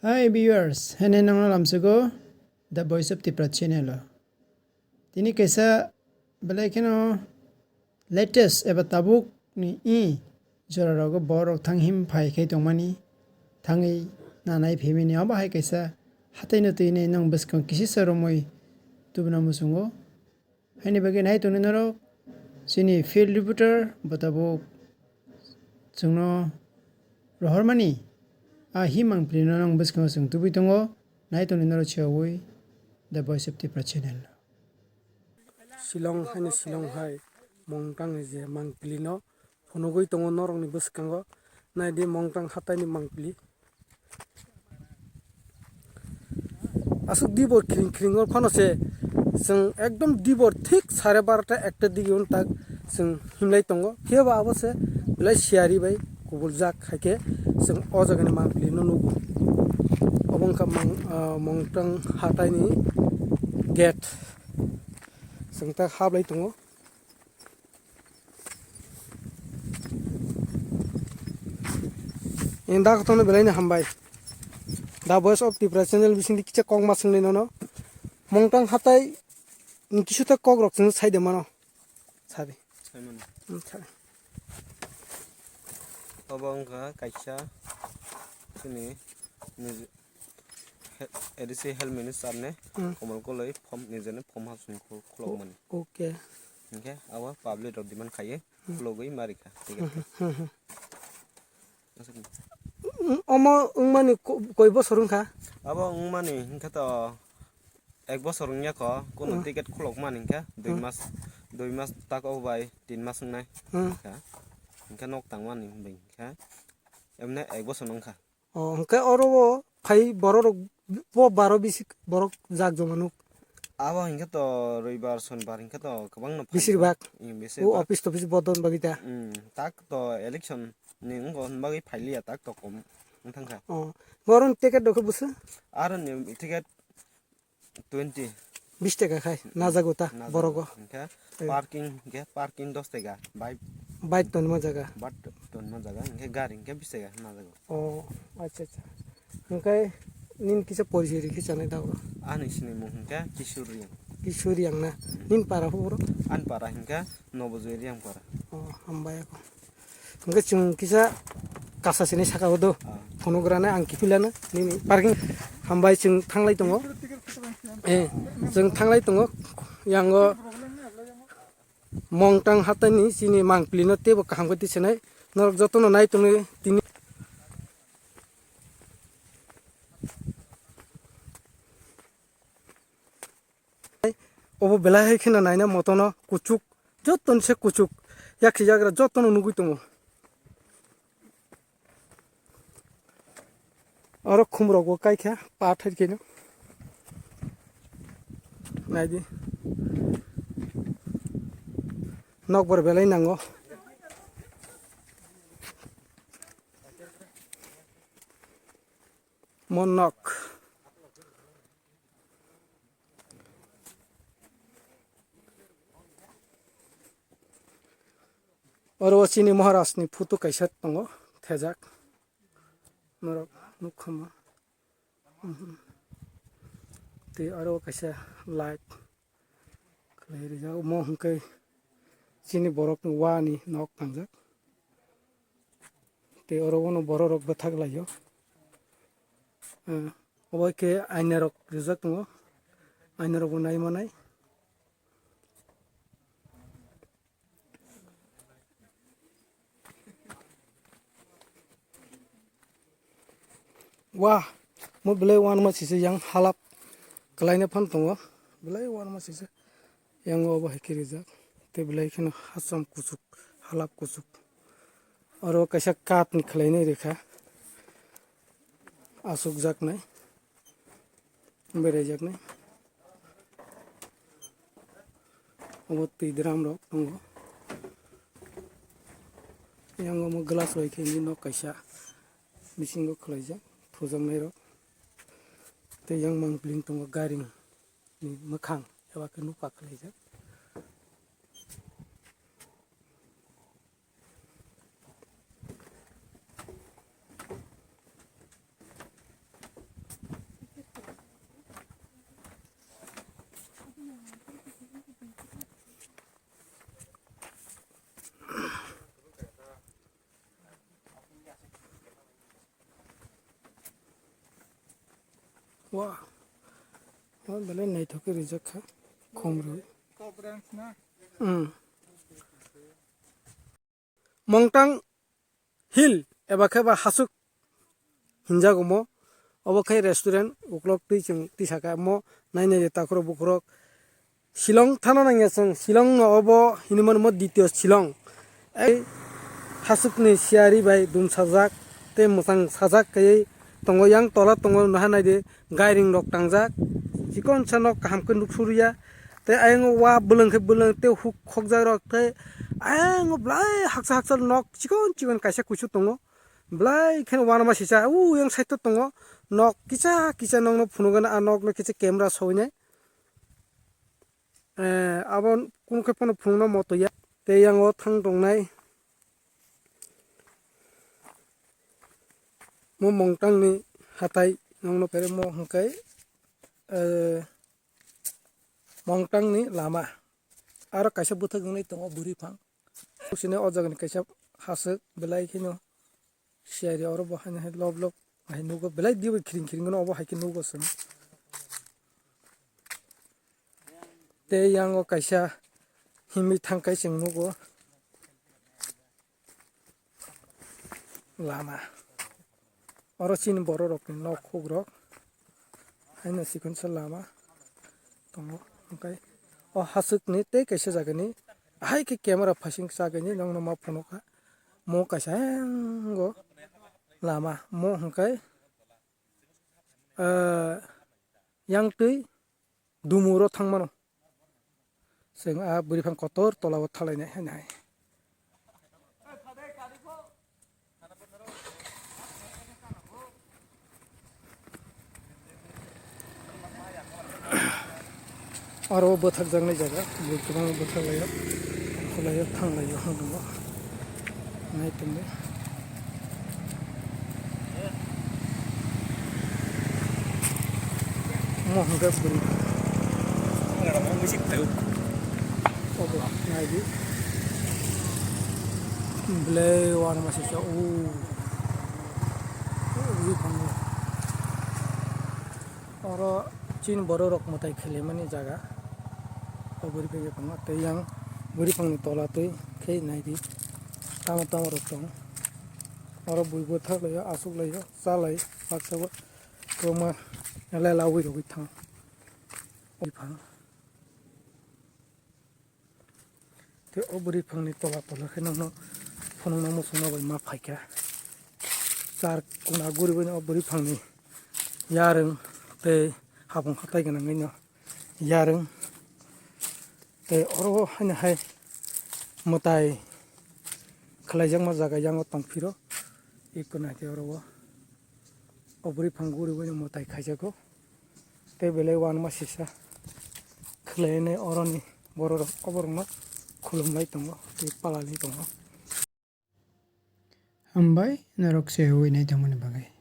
Hi viewers, hene nang lamsugo the voice of Tipra channel. Tini kaisa belai keno latest eba tabuk ni jora rogo borok tanghim phai khai tongmani thangi nanai phemi ni aba hai kaisa hatai na tuine nang baskang kisi saromoi tubna musungo haini bagi nai tuni naro sini field reporter batabuk chungno rohormani himang plino nang baskang sung tubi tongo nai tuni naro chiawui the voice of Tipra channel. Silong hani silong hai Montang je mangpili no phonogoi tongo norong ni bwskango nai di Montang hatai ni mangpili asuk dibor kring kring or phano se जों एकदम दिबर ठीक 12:30 एकटा दिगिउन tak जों हिमलाय tongo kheba abo se belai Siyari bai kupulwng haike जों o jagani mangpili no nugo obongka Montang hatai ni gate जों ta hablai tongo Indak tono belai ni hambai the voice of Tipra channel bising dikcha kong masung ni no Montang hatai nikisuta kok rok chung saide mano sabe Simon. sabe Obongka kaisa sini edisi helmet sarne komal koloi form nijene form hasun khulok mani okay okay awa public rok diman khaye khulogoi marika omo ungmani koi bosor ungkha abo ungmani hingkha to ek bosor ungya ko kono ticket khulok mani hingkha 2 mas tako bai 3 mas ungnai hingkha nok tangmani hingkha emne ek bosor ungkha hingkha oro phai borok bo 12 borok jak jomanuk abo hingkha to roibar sonbar hingkha to kwbang no bishirbak o besibak office to bodon bagita tak to election ni ngo bagi phailiya tak to kom thangkha boron ticket dokho busa aro ni ticket 20 20 টাকা খাই না জাগোতা বড়গো parking 10 টাকা bike ton ma jaga bat ton ma jaga hingke gari hingke 20 টাকা na jago acha acha hingkai nin kisa porijeri khichane daw ani sini mung hingke kisuri yang na nin para horo an para hingke nobojori yang para hambaya ko hingkai chung kisa kasa sini saka hodo phonograna ang kipilana nin parking hambai chung thanglai tongo जों थांलाय दङ यांgo Montang hatani sini mangpili no tebo kahangko tisenai norok jotono nai tuni tini obo belai khina naina motono kuchuk joton se kuchuk yakhi jagra jotono nugui tongo aro khumrogo kaikha pathai kino naidi Nobar belai nango monok oro sini Maharashtra ni photo kaisa tongo thejak norok nukhama te aro kaisa light khlairi jago mo hungkai sini borok ni wani nok tangjak te oro wono borok bathak layo obai ke aina rok rijak tongo aina rok nai manai wah mo belai wan ma sise yang halap kalaina phan tongo belai wan ma sise yang obo hekirijak te belai khino hasam kuchuk halap kuchuk oro kaisa kat ni khlainai rekha asuk jak nai berai jak nai obo tidram rok tongo yang mo glass roi khini no kaisa bisingo khlaijak thujangnai rok te yang mangpling tongo gari ni mokhang eba ke nupa khlaijak Wah. Oh, belai naik thoke rijak kha. Khomru. Montang hill eba khe ba hasuk hinjago mo obo khe restaurant uklok tui chung tisaka mo nainai takhro bukrok Shillong thana nangya sung Shillong no obo hinuman mo dityo Shillong ei hasukni Siyari bai dum sajak te musang sajak kai tongo yang tola tongo nahanai de gairing rok tangjak chikon chanok kaham ke nuksuriya te ayang wa bulung ke bulung te huk khokjak rok te ayang blai haksa haksa nok chikon kaisa kuchu tongo blai khen wana ma sisa yang saito tongo nok kicha nong no phunugana a nok no kicha camera soine abon kun khe pono phungna moto ya te yang o thang dongnai mo Montang ni hatai nong no pere mo hangkai Montang ni lama aro kaisa buthak ngai tongo buphang sine o jaga ni kaisa hasuk belai khino Siyari oro bo haina lob hai nugo belai dibo khring no obo hai ki nugo sung te yang o kaisa himi thangkai sing nugo lama oro chin boro rok ni nok khugrok haina sikon sa lama tongo okay o hasuk ni te kaisa jaga ni hai ki camera phasing sagani nong no ma phono ka mo kaisa go lama mo hangkai yang tui dumuro thangmano sing a buphang kotor tolawo thalainai hanai aro bothak jangnai jaga bukbang bothak layo thanglayo hangdongo nai tumbe mo hangga buri obo nai di blai wana masih sa buphang oro chin boro rok motai khele mani jaga buri pege panga te yang buphang ni tola tui khei nai di tama rok tong oro bui bothak layo asuk layo chalai paksabo koma ele lawi rok thang buphang te buphang ni tola kheno no phonong no musona bai ma phaika char kuna guri bai buphang ni yarung te habong khatai gana ngai no yarung te oro haina hai motai khlaijak ma jaga yang tongphiro ikuna te oro buphang guri bai motai khaijago te belai wan ma sisa khlaine oro ni boro rok oborma khulumlai tongo te palali tongo hambai narok se huinai tamani bagai